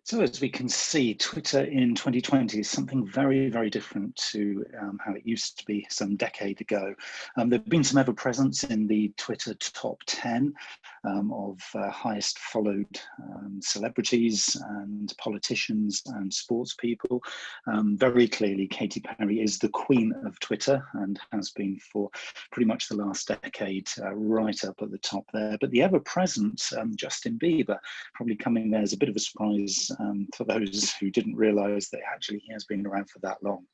So as we can see, Twitter in 2020 is something very, very different to how it used to be some decade ago. There have been some ever presence in the Twitter top 10 of highest followed celebrities and politicians and sports people. Very clearly, Katy Perry is the queen of Twitter and has been for pretty much the last decade, right up at the top there. But the ever present Justin Bieber probably coming there as a bit of a surprise for those who didn't realize that actually he has been around for that long.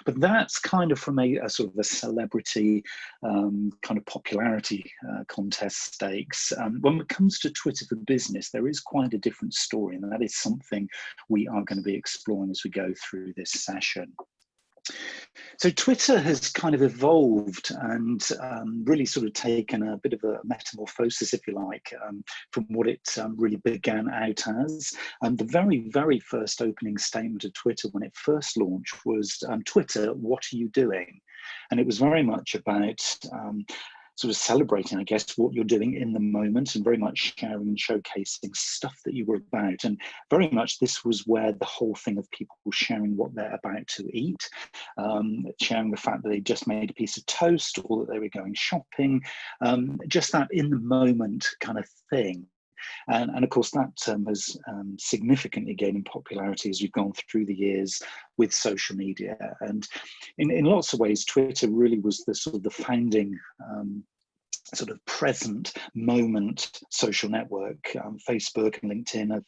But that's kind of from a sort of a celebrity kind of popularity contest stakes. When it comes to Twitter for business, there is quite a different story, and that is something we are going to be exploring as we go through this session. So Twitter has kind of evolved and really sort of taken a bit of a metamorphosis, if you like, from what it really began out as. The very, very first opening statement of Twitter when it first launched was, Twitter, what are you doing? And it was very much about sort of celebrating, I guess, what you're doing in the moment and very much sharing and showcasing stuff that you were about. And very much this was where the whole thing of people sharing what they're about to eat, sharing the fact that they just made a piece of toast or that they were going shopping, just that in the moment kind of thing. And of course, that has significantly gained in popularity as we've gone through the years with social media. And in lots of ways, Twitter really was the sort of the founding sort of present moment social network. Facebook and LinkedIn have,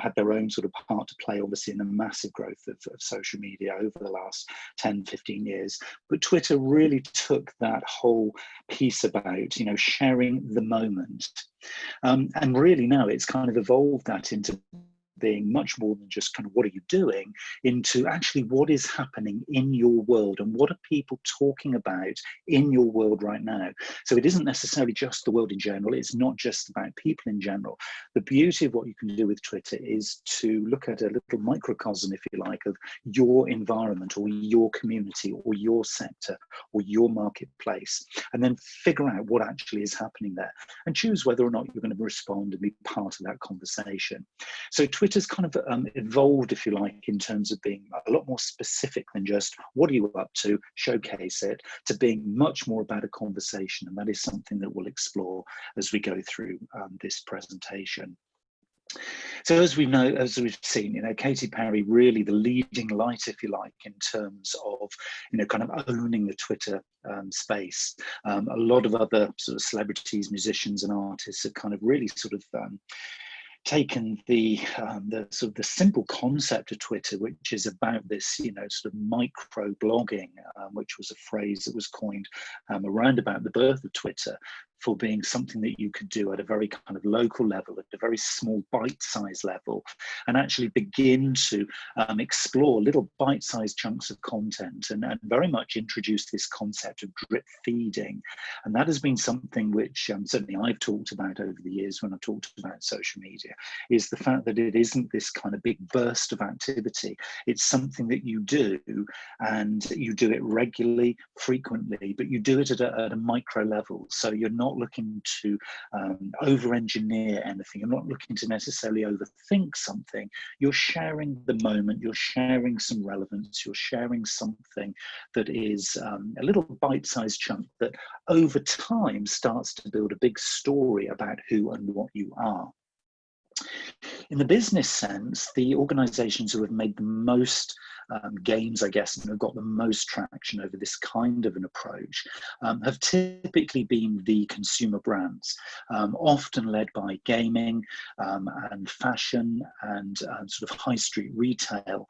had their own sort of part to play, obviously, in the massive growth of social media over the last 10, 15 years. But Twitter really took that whole piece about, sharing the moment. And really now it's kind of evolved that into being much more than just kind of what are you doing, into actually what is happening in your world and what are people talking about in your world right now. So it isn't necessarily just the world in general, it's not just about people in general. The beauty of what you can do with Twitter is to look at a little microcosm, if you like, of your environment or your community or your sector or your marketplace, and then figure out what actually is happening there and choose whether or not you're going to respond and be part of that conversation. So Twitter's kind of evolved, if you like, in terms of being a lot more specific than just what are you up to, showcase it, to being much more about a conversation. And that is something that we'll explore as we go through this presentation. So as we've seen, Katy Perry really the leading light, if you like, in terms of, kind of owning the Twitter space. A lot of other sort of celebrities, musicians and artists have kind of really sort of taken the sort of the simple concept of Twitter, which is about this, sort of micro blogging, which was a phrase that was coined around about the birth of Twitter, for being something that you could do at a very kind of local level, at a very small bite-sized level, and actually begin to explore little bite-sized chunks of content and very much introduce this concept of drip feeding. And that has been something which certainly I've talked about over the years when I've talked about social media, is the fact that it isn't this kind of big burst of activity. It's something that you do, and you do it regularly, frequently, but you do it at a micro level. So you're not looking to over-engineer anything. You're not looking to necessarily overthink something. You're sharing the moment. You're sharing some relevance. You're sharing something that is a little bite-sized chunk that over time starts to build a big story about who and what you are. In the business sense, the organizations who have made the most gains, I guess, and have got the most traction over this kind of an approach have typically been the consumer brands, often led by gaming and fashion and sort of high street retail.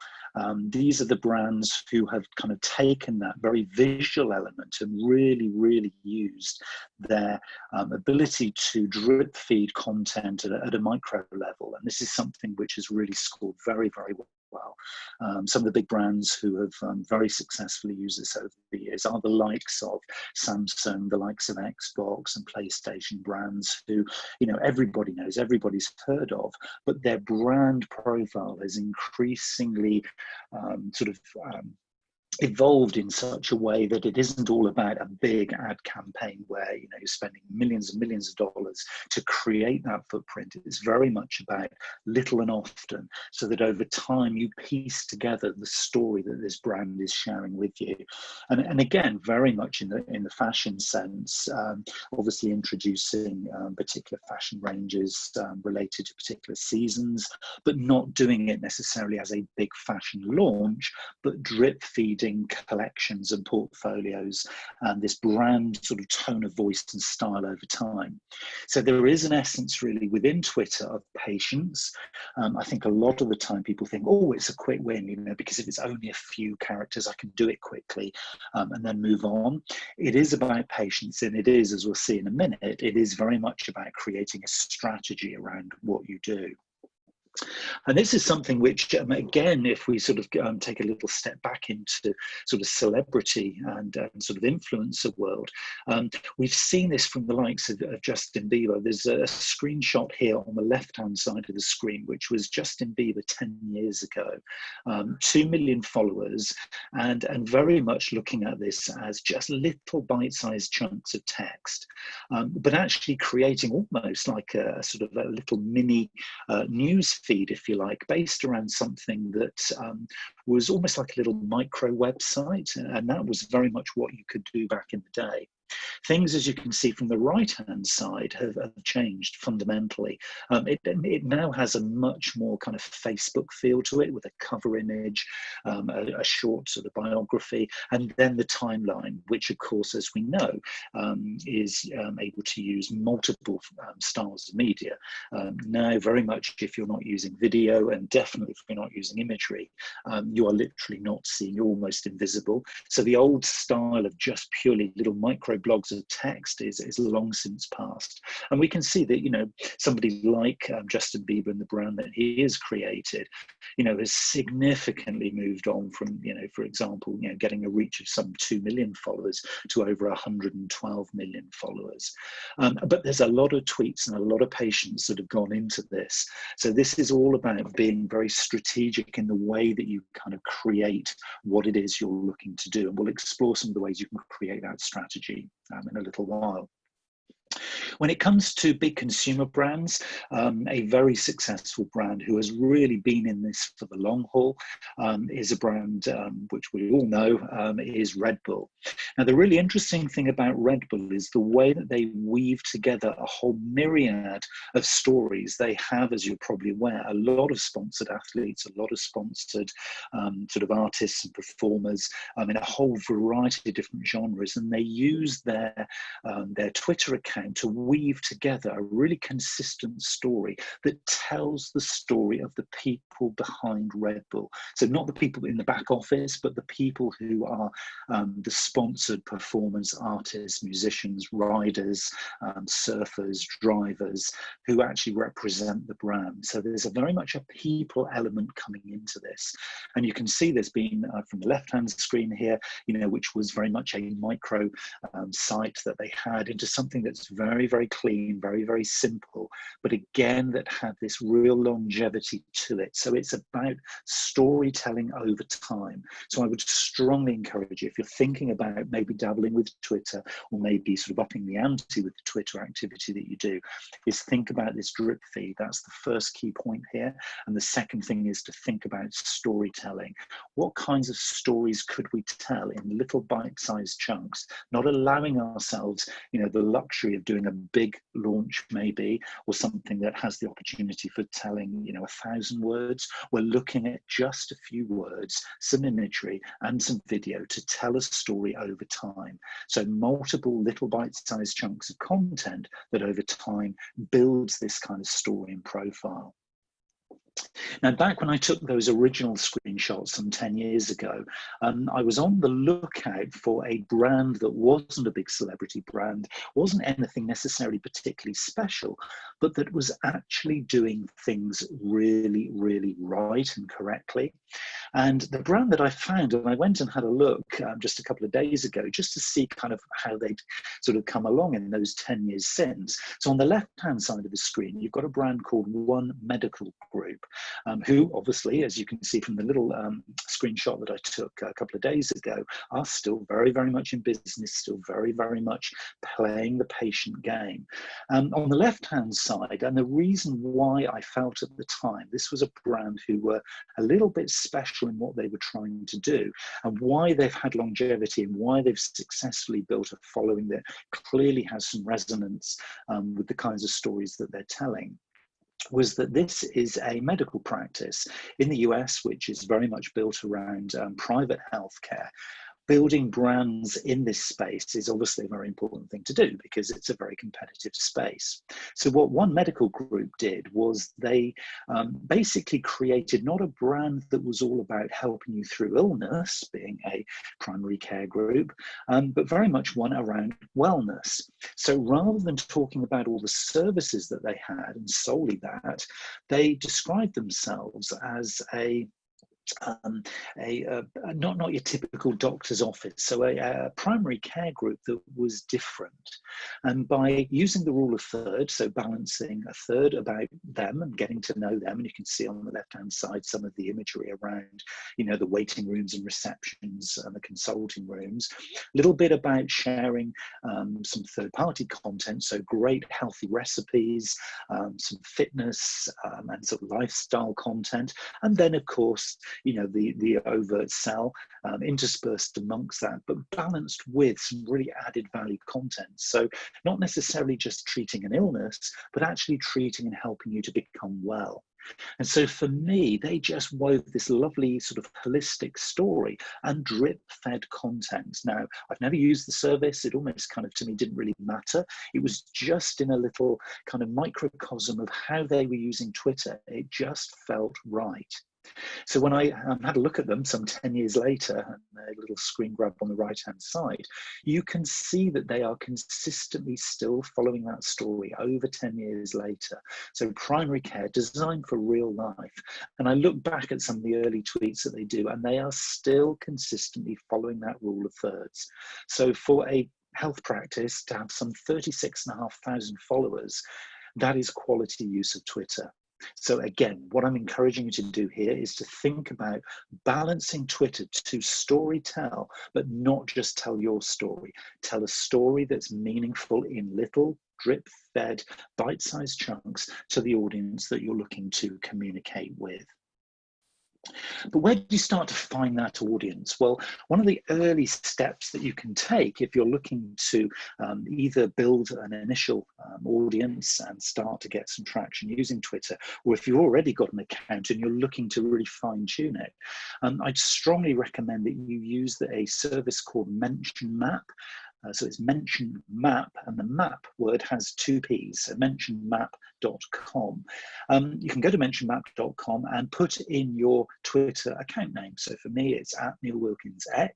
These are the brands who have kind of taken that very visual element and really, really used their ability to drip feed content at a micro level. And this is something which has really scored very, very well. Some of the big brands who have very successfully used this over the years are the likes of Samsung, the likes of Xbox and PlayStation brands who, everybody knows, everybody's heard of, but their brand profile is increasingly evolved in such a way that it isn't all about a big ad campaign where you're spending millions and millions of dollars to create that footprint. It's very much about little and often, so that over time you piece together the story that this brand is sharing with you. And again, very much in the fashion sense, obviously introducing particular fashion ranges related to particular seasons, but not doing it necessarily as a big fashion launch, but drip feeding collections and portfolios, and this brand sort of tone of voice and style over time. So there is an essence really within Twitter of patience. I think a lot of the time people think, oh, it's a quick win, because if it's only a few characters, I can do it quickly and then move on. It is about patience, and it is, as we'll see in a minute, it is very much about creating a strategy around what you do. And this is something which, again, if we sort of take a little step back into sort of celebrity and sort of influencer world, we've seen this from the likes of Justin Bieber. There's a screenshot here on the left-hand side of the screen, which was Justin Bieber 10 years ago, 2 million followers, and very much looking at this as just little bite-sized chunks of text, but actually creating almost like a sort of a little mini news feed, if you like, based around something that was almost like a little micro website, and that was very much what you could do back in the day. Things, as you can see from the right-hand side, have changed fundamentally. It now has a much more kind of Facebook feel to it, with a cover image, a short sort of biography, and then the timeline, which, of course, as we know, is able to use multiple styles of media. Now, very much, if you're not using video, and definitely if you're not using imagery, you are literally not seen, you're almost invisible. So the old style of just purely little micro blogs of text is long since past. And we can see that, somebody like Justin Bieber and the brand that he has created, has significantly moved on from, for example, getting a reach of some 2 million followers to over 112 million followers. But there's a lot of tweets and a lot of patience that have gone into this. So this is all about being very strategic in the way that you kind of create what it is you're looking to do. And we'll explore some of the ways you can create that strategy in a little while. When it comes to big consumer brands, a very successful brand who has really been in this for the long haul is a brand which we all know is Red Bull. Now, the really interesting thing about Red Bull is the way that they weave together a whole myriad of stories. They have, as you're probably aware, a lot of sponsored athletes, a lot of sponsored sort of artists and performers in a whole variety of different genres, and they use their Twitter account to weave together a really consistent story that tells the story of the people behind Red Bull. So not the people in the back office, but the people who are the sponsored performers, artists, musicians, riders, surfers, drivers, who actually represent the brand. So there's very much a people element coming into this. And you can see this being from the left-hand screen here, which was very much a micro site that they had, into something that's very, very clean, very, very simple, but again, that had this real longevity to it. So it's about storytelling over time. So I would strongly encourage you, if you're thinking about maybe dabbling with Twitter, or maybe sort of upping the ante with the Twitter activity that you do, is think about this drip feed. That's the first key point here. And the second thing is to think about storytelling. What kinds of stories could we tell in little bite-sized chunks, not allowing ourselves, the luxury of doing a big launch maybe, or something that has the opportunity for telling, 1,000 words. We're looking at just a few words, some imagery and some video to tell a story over time. So multiple little bite-sized chunks of content that over time builds this kind of story and profile. Now, back when I took those original screenshots some 10 years ago, I was on the lookout for a brand that wasn't a big celebrity brand, wasn't anything necessarily particularly special, but that was actually doing things really, really right and correctly. And the brand that I found, and I went and had a look just a couple of days ago, just to see kind of how they'd sort of come along in those 10 years since. So on the left-hand side of the screen, you've got a brand called One Medical Group. who obviously, as you can see from the little screenshot that I took a couple of days ago, are still very, very much in business, still very, very much playing the patient game. On the left-hand side, and the reason why I felt at the time this was a brand who were a little bit special in what they were trying to do, and why they've had longevity and why they've successfully built a following that clearly has some resonance with the kinds of stories that they're telling, was that this is a medical practice in the US, which is very much built around private healthcare. Building brands in this space is obviously a very important thing to do because it's a very competitive space. So what one medical group did was they basically created not a brand that was all about helping you through illness, being a primary care group, but very much one around wellness. So rather than talking about all the services that they had and solely that, they described themselves as not your typical doctor's office, so a primary care group that was different. And by using the rule of third, so balancing a third about them and getting to know them, and you can see on the left-hand side some of the imagery around, you know, the waiting rooms and receptions and the consulting rooms, a little bit about sharing some third-party content, so great healthy recipes, some fitness and sort of lifestyle content, and then of course, you know, the overt sell interspersed amongst that, but balanced with some really added value content. So not necessarily just treating an illness, but actually treating and helping you to become well. And so for me, they just wove this lovely sort of holistic story and drip-fed content. Now, I've never used the service. It almost kind of, to me, didn't really matter. It was just in a little kind of microcosm of how they were using Twitter. It just felt right. So when I had a look at them some 10 years later, and a little screen grab on the right-hand side, you can see that they are consistently still following that story over 10 years later. So primary care designed for real life. And I look back at some of the early tweets that they do, and they are still consistently following that rule of thirds. So for a health practice to have some 36,500 followers, that is quality use of Twitter. So again, what I'm encouraging you to do here is to think about balancing Twitter to story tell, but not just tell your story. Tell a story that's meaningful in little drip-fed, bite-sized chunks to the audience that you're looking to communicate with. But where do you start to find that audience? Well, one of the early steps that you can take if you're looking to either build an initial audience and start to get some traction using Twitter, or if you've already got an account and you're looking to really fine tune it, I'd strongly recommend that you use a service called Mention Map. So it's Mention Map, and the map word has two P's, so mentionmap.com. You can go to mentionmap.com and put in your Twitter account name. So for me, it's @NeilWilkinsX.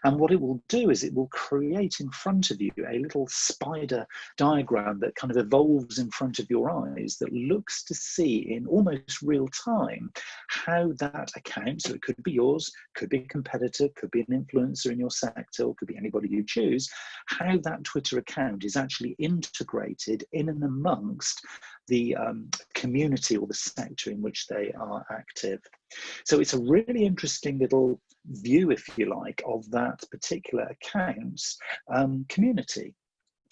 And what it will do is it will create in front of you a little spider diagram that kind of evolves in front of your eyes that looks to see in almost real time how that account, so it could be yours, could be a competitor, could be an influencer in your sector, or could be anybody you choose, how that Twitter account is actually integrated in and amongst the community or the sector in which they are active. So it's a really interesting little view, if you like, of that particular account's community.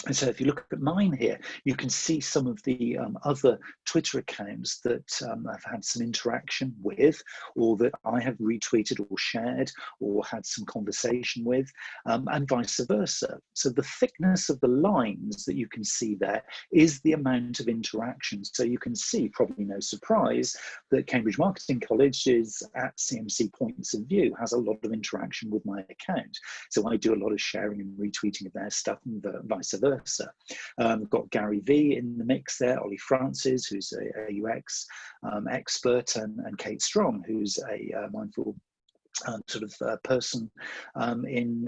And so if you look at mine here, you can see some of the other Twitter accounts that I've had some interaction with, or that I have retweeted or shared or had some conversation with, and vice versa. So the thickness of the lines that you can see there is the amount of interaction. So you can see, probably no surprise, that Cambridge Marketing College is at CMC Points of View, has a lot of interaction with my account. So I do a lot of sharing and retweeting of their stuff and vice versa. We've got Gary V in the mix there, Ollie Francis, who's a UX expert, and Kate Strong, who's a mindful sort of person in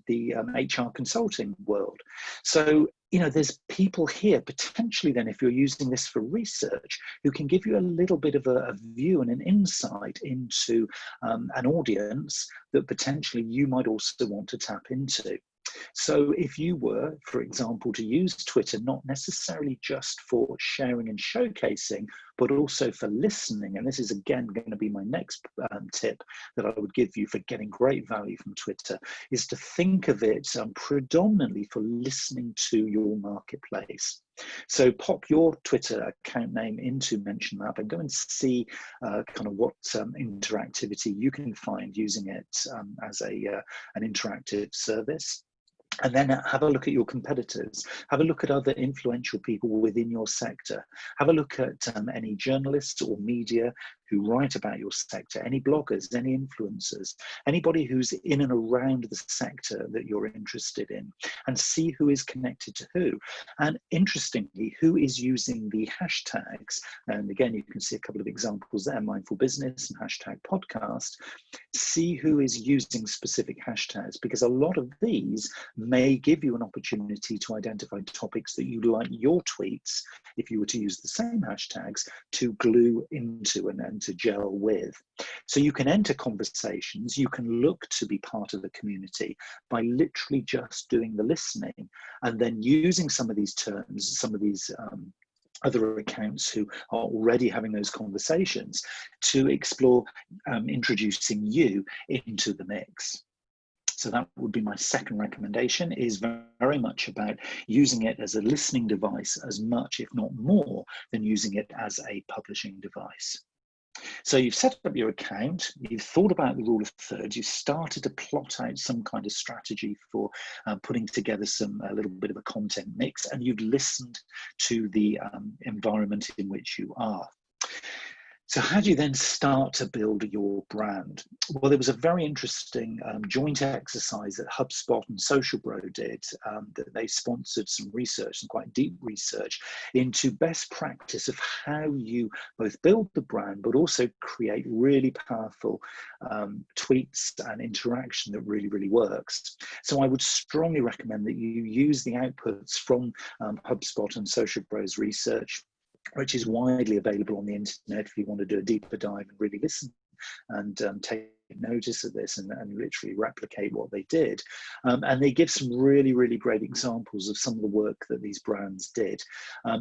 the HR consulting world. So, you know, there's people here potentially then, if you're using this for research, who can give you a little bit of a view and an insight into an audience that potentially you might also want to tap into. So if you were, for example, to use Twitter, not necessarily just for sharing and showcasing, but also for listening. And this is again going to be my next tip that I would give you for getting great value from Twitter, is to think of it predominantly for listening to your marketplace. So pop your Twitter account name into Mention Map and go and see kind of what interactivity you can find using it as an interactive service. And then have a look at your competitors. Have a look at other influential people within your sector. Have a look at any journalists or media who write about your sector, any bloggers, any influencers, anybody who's in and around the sector that you're interested in, and see who is connected to who. And interestingly, who is using the hashtags. And again, you can see a couple of examples there, mindful business and hashtag podcast. See who is using specific hashtags, because a lot of these may give you an opportunity to identify topics that you'd like your tweets, if you were to use the same hashtags, to glue into and to gel with. So you can enter conversations, you can look to be part of the community by literally just doing the listening, and then using some of these terms, some of these other accounts who are already having those conversations to explore introducing you into the mix. So that would be my second recommendation, is very much about using it as a listening device as much, if not more, than using it as a publishing device. So you've set up your account, you've thought about the rule of thirds, you've started to plot out some kind of strategy for putting together a little bit of a content mix, and you've listened to the environment in which you are. So how do you then start to build your brand? Well, there was a very interesting joint exercise that HubSpot and Social Bro did, that they sponsored some research, some quite deep research into best practice of how you both build the brand, but also create really powerful tweets and interaction that really, really works. So I would strongly recommend that you use the outputs from HubSpot and Social Bro's research, which is widely available on the internet if you want to do a deeper dive and really listen and take notice of this and literally replicate what they did. And they give some really, really great examples of some of the work that these brands did.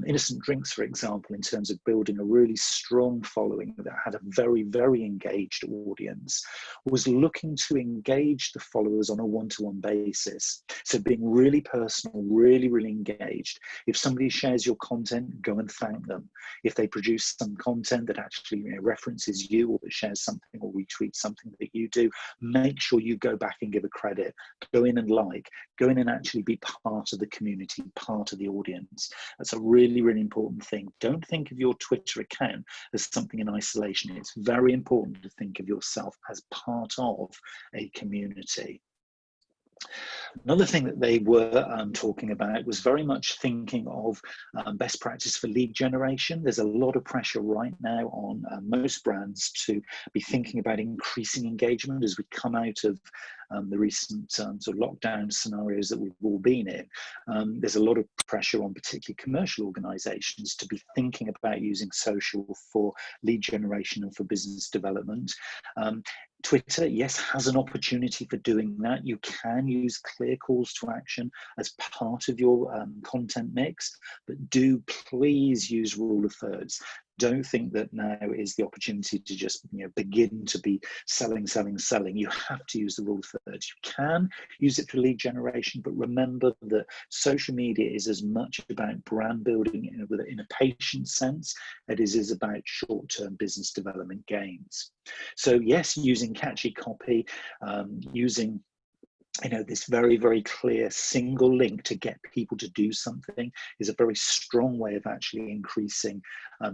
Innocent Drinks, for example, in terms of building a really strong following that had a very, very engaged audience, was looking to engage the followers on a one-to-one basis. So being really personal, really, really engaged. If somebody shares your content, go and thank them. If they produce some content that actually references you, or that shares something or retweets something that you do, make sure you go back and give a credit. Go in and go in and actually be part of the community, part of the audience. That's a really, really important thing. Don't think of your Twitter account as something in isolation. It's very important to think of yourself as part of a community. Another thing that they were talking about was very much thinking of best practice for lead generation. There's a lot of pressure right now on most brands to be thinking about increasing engagement as we come out of the recent sort of lockdown scenarios that we've all been in. There's a lot of pressure on particularly commercial organizations to be thinking about using social for lead generation and for business development. Twitter, yes, has an opportunity for doing that. You can use clear calls to action as part of your content mix, but do please use rule of thirds. Don't think that now is the opportunity to just begin to be selling. You have to use the rule of thirds. You can use it for lead generation, but remember that social media is as much about brand building in a patient sense as it is about short-term business development gains. So yes, using catchy copy, using this very, very clear single link to get people to do something is a very strong way of actually increasing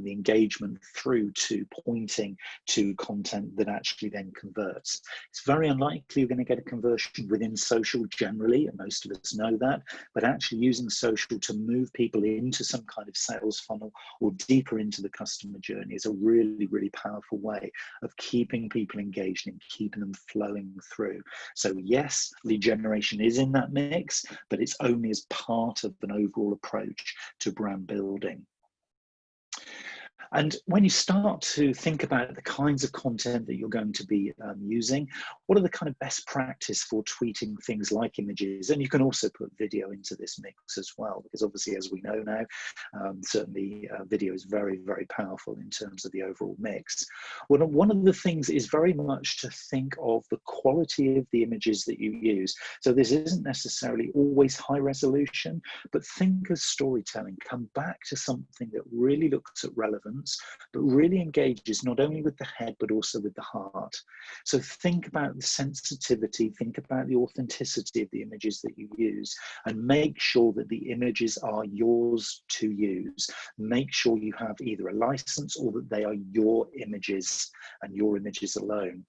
the engagement through to pointing to content that actually then converts. It's very unlikely you're going to get a conversion within social generally, and most of us know that, but actually using social to move people into some kind of sales funnel or deeper into the customer journey is a really, really powerful way of keeping people engaged and keeping them flowing through. So yes, lead generation is in that mix, but it's only as part of an overall approach to brand building. And when you start to think about the kinds of content that you're going to be using, what are the kind of best practice for tweeting things like images? And you can also put video into this mix as well, because obviously, as we know now, certainly video is very, very powerful in terms of the overall mix. Well, one of the things is very much to think of the quality of the images that you use. So this isn't necessarily always high resolution, but think of storytelling. Come back to something that really looks at relevance, but really engages not only with the head, but also with the heart. So think about the sensitivity, think about the authenticity of the images that you use, and make sure that the images are yours to use. Make sure you have either a license or that they are your images and your images alone.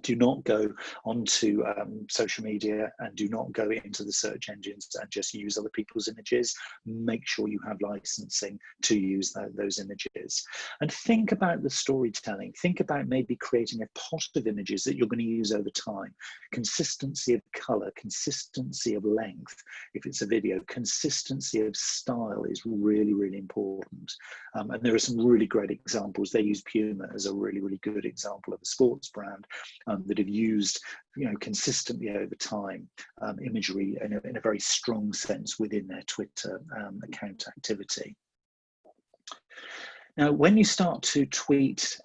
Do not go onto social media and do not go into the search engines and just use other people's images. Make sure you have licensing to use those images. And think about the storytelling. Think about maybe creating a pot of images that you're going to use over time. Consistency of color, consistency of length. If it's a video, consistency of style is really, really important. And there are some really great examples. They use Puma as a really, really good example of a sports brand that have used, consistently over time, imagery in a very strong sense within their Twitter account activity. Now, when you start to tweet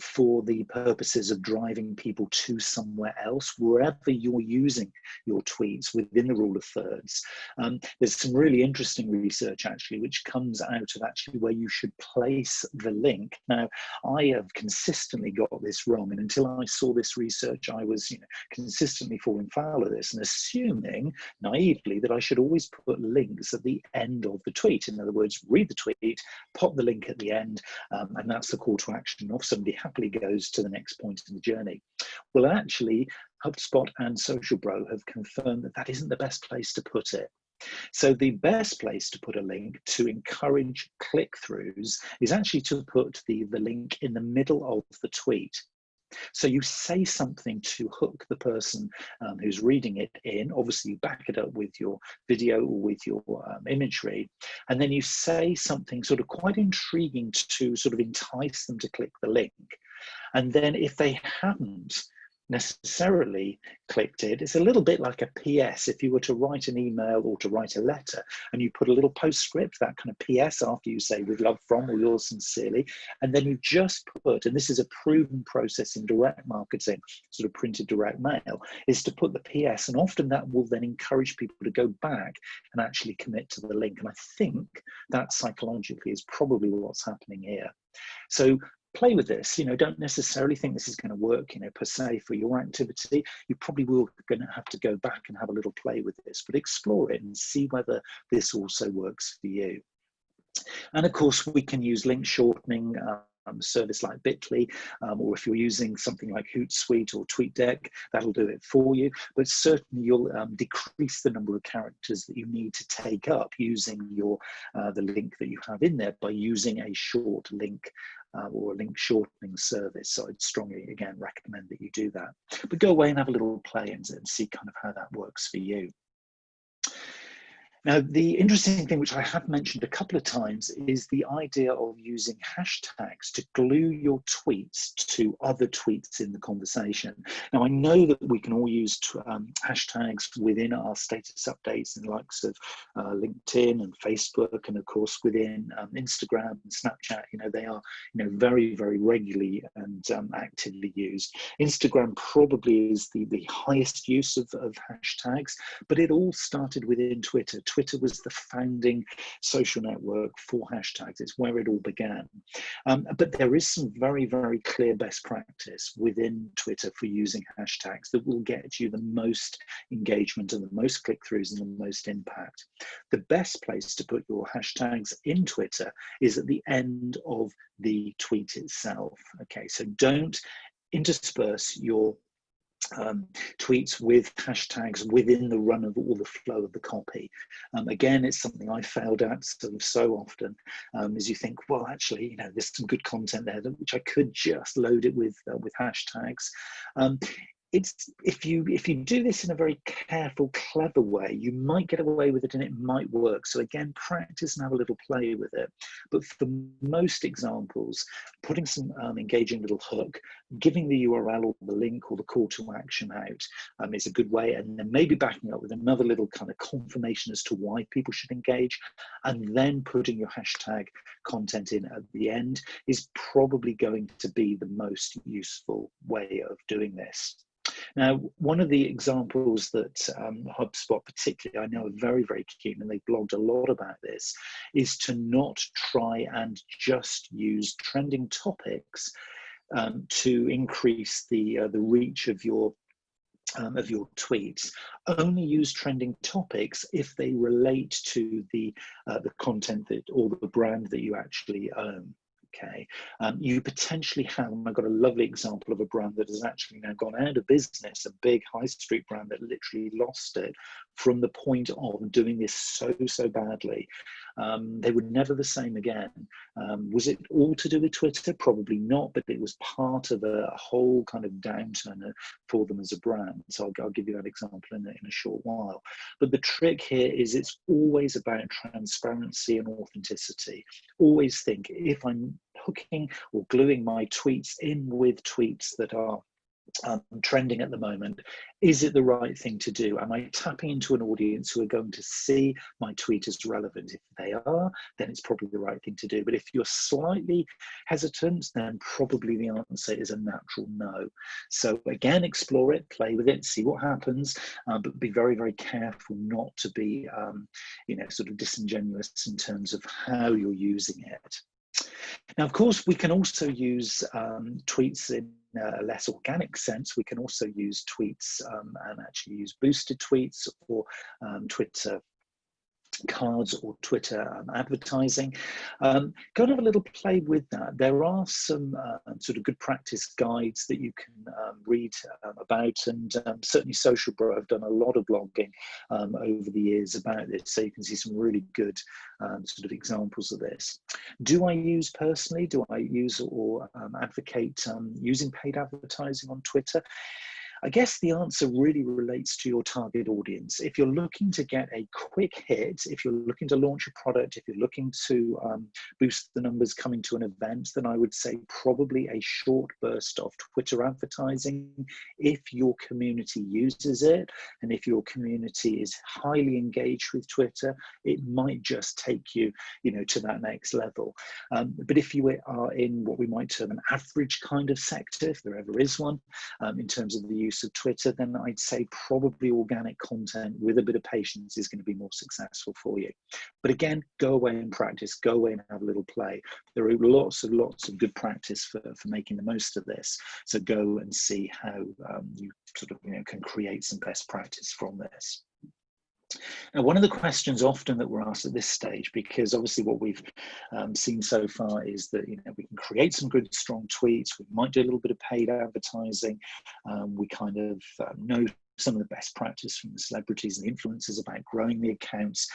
for the purposes of driving people to somewhere else, wherever you're using your tweets within the rule of thirds, there's some really interesting research actually, which comes out of actually where you should place the link. Now, I have consistently got this wrong, and until I saw this research, I was consistently falling foul of this and assuming naively that I should always put links at the end of the tweet. In other words, read the tweet, pop the link at the end, and that's the call to action. Off somebody happily goes to the next point in the journey. Well, actually, HubSpot and Social Bro have confirmed that that isn't the best place to put it. So the best place to put a link to encourage click-throughs is actually to put the link in the middle of the tweet. So you say something to hook the person who's reading it in. Obviously, you back it up with your video or with your imagery. And then you say something sort of quite intriguing to sort of entice them to click the link. And then if they haven't necessarily clicked it, it's a little bit like a PS. If you were to write an email or to write a letter and you put a little postscript, that kind of PS after you say with love from or yours sincerely, and then you just put, and this is a proven process in direct marketing, sort of printed direct mail, is to put the PS, and often that will then encourage people to go back and actually commit to the link. And I think that psychologically is probably what's happening here. So play with this. Don't necessarily think this is going to work, per se for your activity. You probably will going to have to go back and have a little play with this, but explore it and see whether this also works for you. And of course, we can use link shortening, service like Bitly, or if you're using something like Hootsuite or TweetDeck, that'll do it for you. But certainly you'll decrease the number of characters that you need to take up using the link that you have in there by using a short link or a link shortening service. So I'd strongly, again, recommend that you do that. But go away and have a little play and see kind of how that works for you. Now, the interesting thing, which I have mentioned a couple of times, is the idea of using hashtags to glue your tweets to other tweets in the conversation. Now, I know that we can all use hashtags within our status updates in the likes of LinkedIn and Facebook, and of course within Instagram and Snapchat. They are very, very regularly and actively used. Instagram probably is the highest use of hashtags, but it all started within Twitter. Twitter was the founding social network for hashtags. It's where it all began. But there is some very, very clear best practice within Twitter for using hashtags that will get you the most engagement and the most click-throughs and the most impact. The best place to put your hashtags in Twitter is at the end of the tweet itself. Okay, so don't intersperse your tweets with hashtags within the run of all the flow of the copy. Again, it's something I failed at so often, is you think, well, actually, there's some good content there which I could just load it with hashtags. it's if you do this in a very careful, clever way, you might get away with it and it might work. So again, practice and have a little play with it. But for most examples, putting some engaging little hook, giving the URL or the link or the call to action out is a good way. And then maybe backing up with another little kind of confirmation as to why people should engage, and then putting your hashtag content in at the end is probably going to be the most useful way of doing this. Now, one of the examples that HubSpot particularly, I know, are very, very keen, and they've blogged a lot about this, is to not try and just use trending topics to increase the reach of your tweets. Only use trending topics if they relate to the content that, or the brand that you actually own. Okay, you potentially have, and I've got a lovely example of a brand that has actually now gone out of business, a big high street brand that literally lost it from the point of doing this so badly. They were never the same again. Was it all to do with Twitter? Probably not, but it was part of a whole kind of downturn for them as a brand. So I'll give you that example in a short while. But the trick here is it's always about transparency and authenticity. Always think, if I'm hooking or gluing my tweets in with tweets that are trending at the moment, is it the right thing to do? Am I tapping into an audience who are going to see my tweet as relevant? If they are, then it's probably the right thing to do. But if you're slightly hesitant, then probably the answer is a natural no. So again, explore it, play with it, see what happens, but be very, very careful not to be, sort of disingenuous in terms of how you're using it. Now, of course, we can also use tweets in a less organic sense. We can also use tweets and actually use boosted tweets or Twitter cards or Twitter advertising. Go and have a little play with that. There are some sort of good practice guides that you can read about, and certainly Social Bro have done a lot of blogging over the years about this, so you can see some really good sort of examples of this. Do I use personally, do I use or advocate using paid advertising on Twitter? I guess the answer really relates to your target audience. If you're looking to get a quick hit, if you're looking to launch a product, if you're looking to boost the numbers coming to an event, then I would say probably a short burst of Twitter advertising. If your community uses it, and if your community is highly engaged with Twitter, it might just take you, to that next level. But if you are in what we might term an average kind of sector, if there ever is one, in terms of the use of Twitter, then I'd say probably organic content with a bit of patience is going to be more successful for you. But again, go away and practice, go away and have a little play. There are lots of good practice for making the most of this. So go and see how you sort of can create some best practice from this. Now, one of the questions often that we're asked at this stage, because obviously what we've seen so far is that we can create some good, strong tweets. We might do a little bit of paid advertising. We kind of know some of the best practice from the celebrities and the influencers about growing the accounts.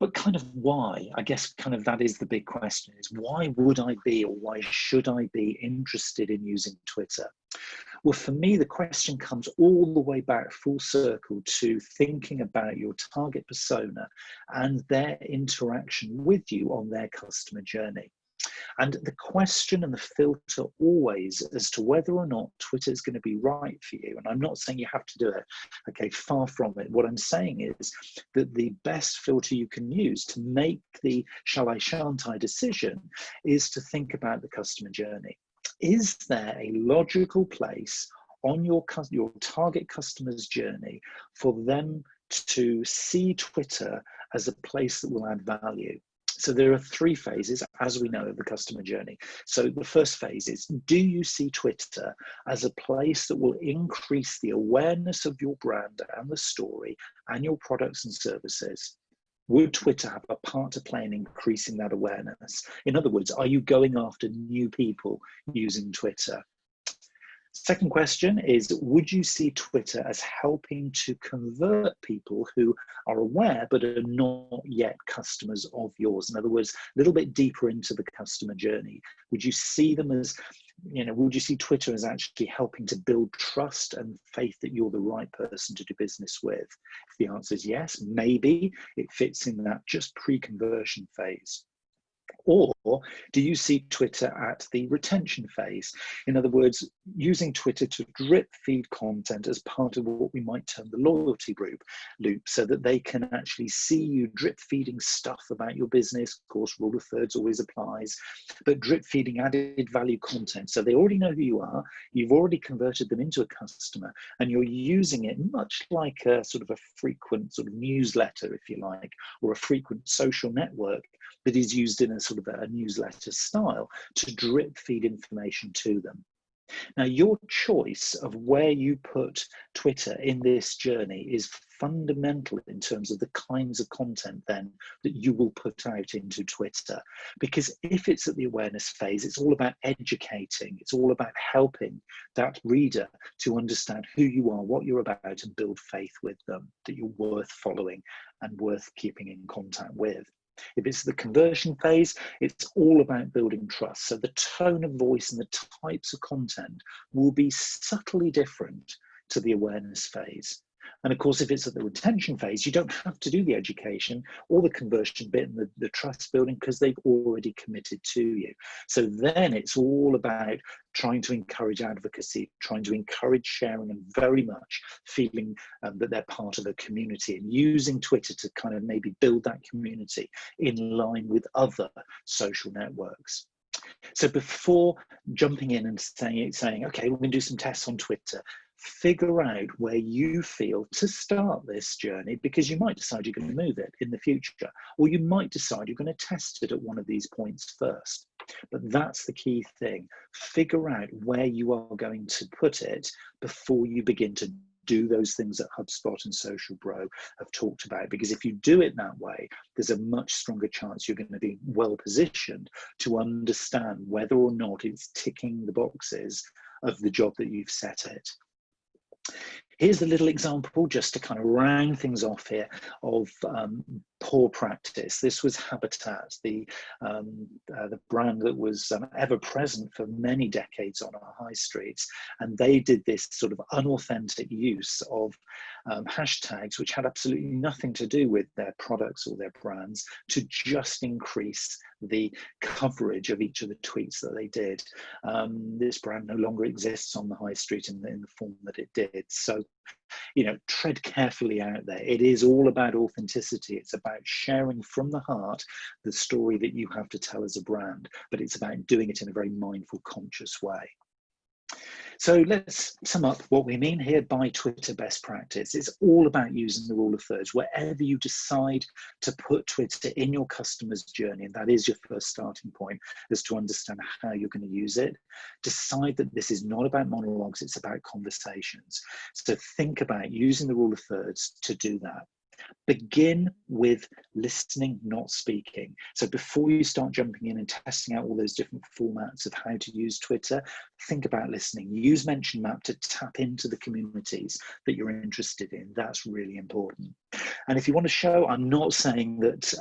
But kind of why? I guess kind of that is the big question, is why would I be, or why should I be interested in using Twitter? Well, for me, the question comes all the way back full circle to thinking about your target persona and their interaction with you on their customer journey. And the question and the filter always as to whether or not Twitter is going to be right for you. And I'm not saying you have to do it, okay, far from it. What I'm saying is that the best filter you can use to make the shall I, shan't I decision is to think about the customer journey. Is there a logical place on your target customer's journey for them to see Twitter as a place that will add value? So there are 3 phases, as we know, of the customer journey. So the first phase is, do you see Twitter as a place that will increase the awareness of your brand and the story and your products and services? Would Twitter have a part to play in increasing that awareness? In other words, are you going after new people using Twitter? Second question is, would you see Twitter as helping to convert people who are aware but are not yet customers of yours? In other words, a little bit deeper into the customer journey. Would you see them as would you see Twitter as actually helping to build trust and faith that you're the right person to do business with? If the answer is yes, maybe it fits in that just pre-conversion phase. Or do you see Twitter at the retention phase? In other words, using Twitter to drip feed content as part of what we might term the loyalty loop, so that they can actually see you drip feeding stuff about your business. Of course, rule of thirds always applies, but drip feeding added value content. So they already know who you are, you've already converted them into a customer, and you're using it much like a sort of a frequent sort of newsletter, if you like, or a frequent social network that is used in a sort of a newsletter style to drip feed information to them. Now, your choice of where you put Twitter in this journey is fundamental in terms of the kinds of content then that you will put out into Twitter. Because if it's at the awareness phase, it's all about educating, it's all about helping that reader to understand who you are, what you're about, and build faith with them, that you're worth following and worth keeping in contact with. If it's the conversion phase, it's all about building trust. So the tone of voice and the types of content will be subtly different to the awareness phase. And of course, if it's at the retention phase, you don't have to do the education or the conversion bit and the trust building because they've already committed to you. So then it's all about trying to encourage advocacy, trying to encourage sharing, and very much feeling that they're part of a community, and using Twitter to kind of maybe build that community in line with other social networks. So before jumping in and saying, okay, we're going to do some tests on Twitter, figure out where you feel to start this journey, because you might decide you're going to move it in the future, or you might decide you're going to test it at one of these points first. But that's the key thing. Figure out where you are going to put it before you begin to do those things that HubSpot and Social Bro have talked about, because if you do it that way, there's a much stronger chance you're going to be well positioned to understand whether or not it's ticking the boxes of the job that you've set it. Here's a little example just to kind of round things off here of poor practice. This was Habitat, the brand that was ever present for many decades on our high streets. And they did this sort of unauthentic use of hashtags which had absolutely nothing to do with their products or their brands, to just increase the coverage of each of the tweets that they did. This brand no longer exists on the high street in the form that it did. So, tread carefully out there. It is all about authenticity. It's about sharing from the heart the story that you have to tell as a brand, but it's about doing it in a very mindful, conscious way. So let's sum up what we mean here by Twitter best practice. It's all about using the rule of thirds. Wherever you decide to put Twitter in your customer's journey, and that is your first starting point as to understand how you're going to use it, decide that this is not about monologues, it's about conversations. So think about using the rule of thirds to do that. Begin with listening, not speaking. So before you start jumping in and testing out all those different formats of how to use Twitter, think about listening. Use Mention Map to tap into the communities that you're interested in. That's really important. And if you want to show, I'm not saying that,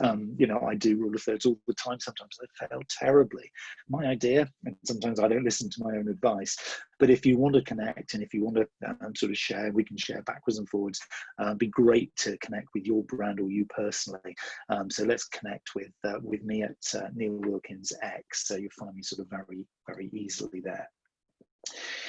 I do rule of thirds all the time. Sometimes I fail terribly. My idea, and sometimes I don't listen to my own advice. But if you want to connect and if you want to sort of share, we can share backwards and forwards. It'd be great to connect with your brand or you personally. So let's connect with me at Neil Wilkins X. So you'll find me sort of very, very easily there.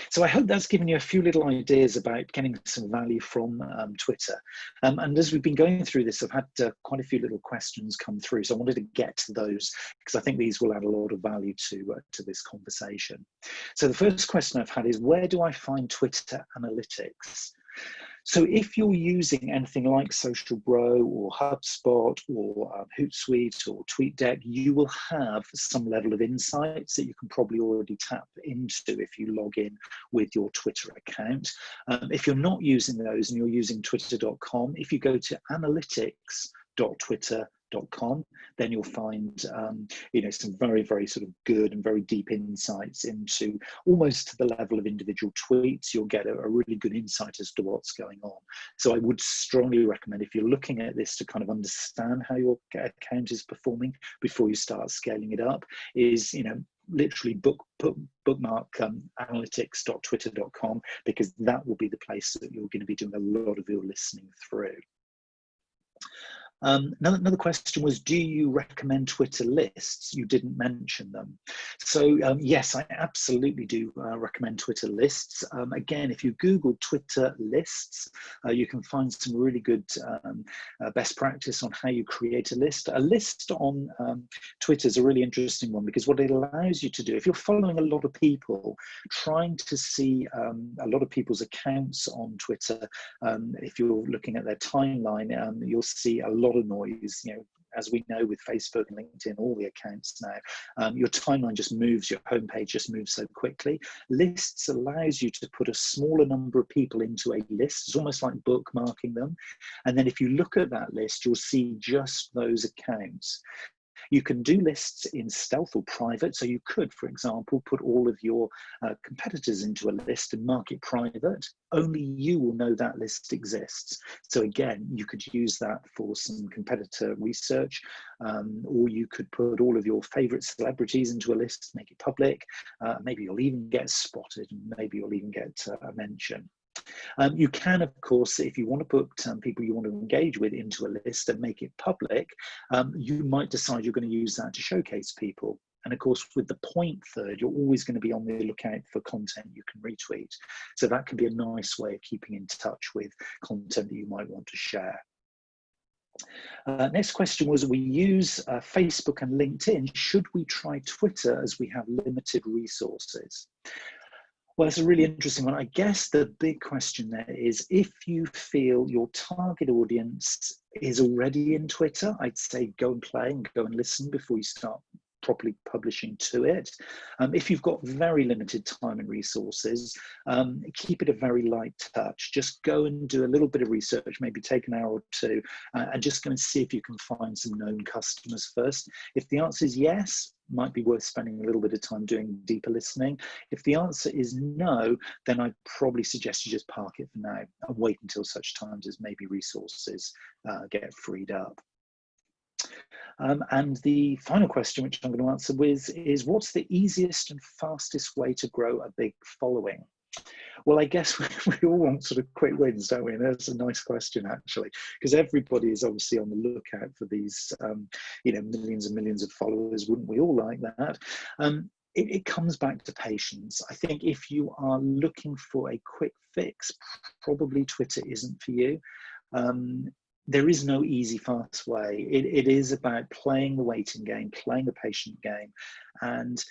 So I hope that's given you a few little ideas about getting some value from Twitter. And as we've been going through this, I've had quite a few little questions come through. So I wanted to get to those because I think these will add a lot of value to this conversation. So the first question I've had is, where do I find Twitter analytics? So if you're using anything like Social Bro or HubSpot or Hootsuite or TweetDeck, you will have some level of insights that you can probably already tap into if you log in with your Twitter account. If you're not using those and you're using twitter.com, if you go to analytics.twitter.com, then you'll find some very, very sort of good and very deep insights into almost to the level of individual tweets. You'll get a really good insight as to what's going on. So I would strongly recommend, if you're looking at this to kind of understand how your account is performing before you start scaling it up, is literally bookmark analytics.twitter.com, because that will be the place that you're going to be doing a lot of your listening through. Another question was, do you recommend Twitter lists? You didn't mention them. So yes, I absolutely do recommend Twitter lists. Again, if you Google Twitter lists, you can find some really good best practice on how you create a list. A list on Twitter is a really interesting one, because what it allows you to do, if you're following a lot of people, trying to see a lot of people's accounts on Twitter, if you're looking at their timeline, you'll see a lot of noise. You know, as we know with Facebook and LinkedIn, all the accounts now, your timeline just moves, your homepage just moves so quickly. Lists allows you to put a smaller number of people into a list. It's almost like bookmarking them. And then if you look at that list, you'll see just those accounts. You can do lists in stealth or private. So you could, for example, put all of your competitors into a list and mark it private. Only you will know that list exists. So again, you could use that for some competitor research, or you could put all of your favorite celebrities into a list, make it public. Maybe you'll even get spotted, and maybe you'll even get a mention. You can, of course, if you want to put people you want to engage with into a list and make it public, you might decide you're going to use that to showcase people. And of course, with the point third, you're always going to be on the lookout for content you can retweet. So that can be a nice way of keeping in touch with content that you might want to share. Next question was, we use Facebook and LinkedIn. Should we try Twitter as we have limited resources? Well, it's a really interesting one. I guess the big question there is, if you feel your target audience is already in Twitter, I'd say go and play and go and listen before you start properly publishing to it. If you've got very limited time and resources, keep it a very light touch. Just go and do a little bit of research, maybe take an hour or two, and just go and see if you can find some known customers first. If the answer is yes, might be worth spending a little bit of time doing deeper listening. If the answer is no, then I'd probably suggest you just park it for now and wait until such times as maybe resources get freed up. And the final question, which I'm going to answer with, is what's the easiest and fastest way to grow a big following? Well, I guess we all want sort of quick wins, don't we? And that's a nice question, actually, because everybody is obviously on the lookout for these, you know, millions and millions of followers. Wouldn't we all like that? It comes back to patience. I think if you are looking for a quick fix, probably Twitter isn't for you. There is no easy, fast way. It is about playing the waiting game, playing the patient game, and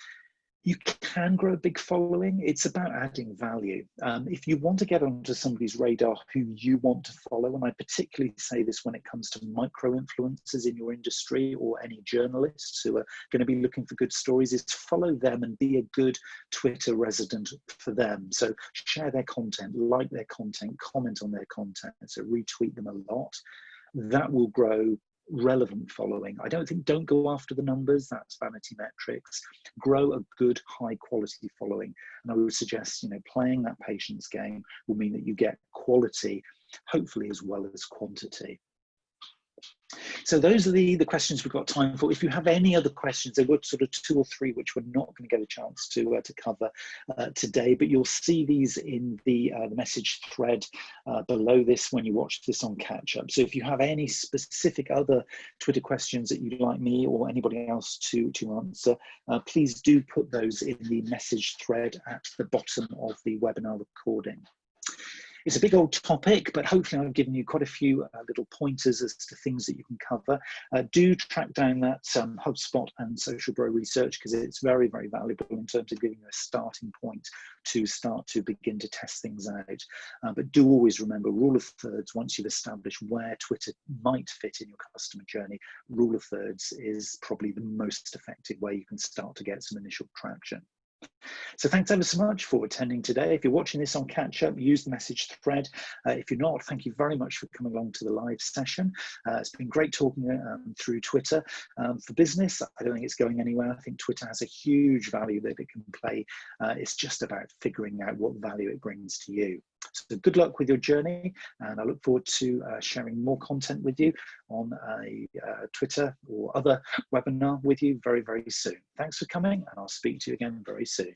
you can grow a big following. It's about adding value. If you want to get onto somebody's radar who you want to follow, and I particularly say this when it comes to micro influencers in your industry or any journalists who are going to be looking for good stories, is to follow them and be a good Twitter resident for them. So share their content, like their content, comment on their content, so retweet them a lot. That will grow relevant following. Don't go after the numbers, that's vanity metrics. Grow a good high quality following, and I would suggest, you know, playing that patience game will mean that you get quality, hopefully, as well as quantity. So those are the questions we've got time for. If you have any other questions, there were sort of 2 or 3 which we're not going to get a chance to cover today, but you'll see these in the message thread below this when you watch this on catch up. So if you have any specific other Twitter questions that you'd like me or anybody else to answer, please do put those in the message thread at the bottom of the webinar recording. It's a big old topic, but hopefully I've given you quite a few little pointers as to things that you can cover. Do track down that HubSpot and Social Bro research, because it's very, very valuable in terms of giving you a starting point to start to begin to test things out. But do always remember, rule of thirds. Once you've established where Twitter might fit in your customer journey, rule of thirds is probably the most effective way you can start to get some initial traction. So thanks ever so much for attending today. If you're watching this on catch up, use the message thread. If you're not, thank you very much for coming along to the live session. It's been great talking through Twitter. For business, I don't think it's going anywhere. I think Twitter has a huge value that it can play. It's just about figuring out what value it brings to you. So good luck with your journey, and I look forward to sharing more content with you on a Twitter or other webinar with you very, very soon. Thanks for coming, and I'll speak to you again very soon.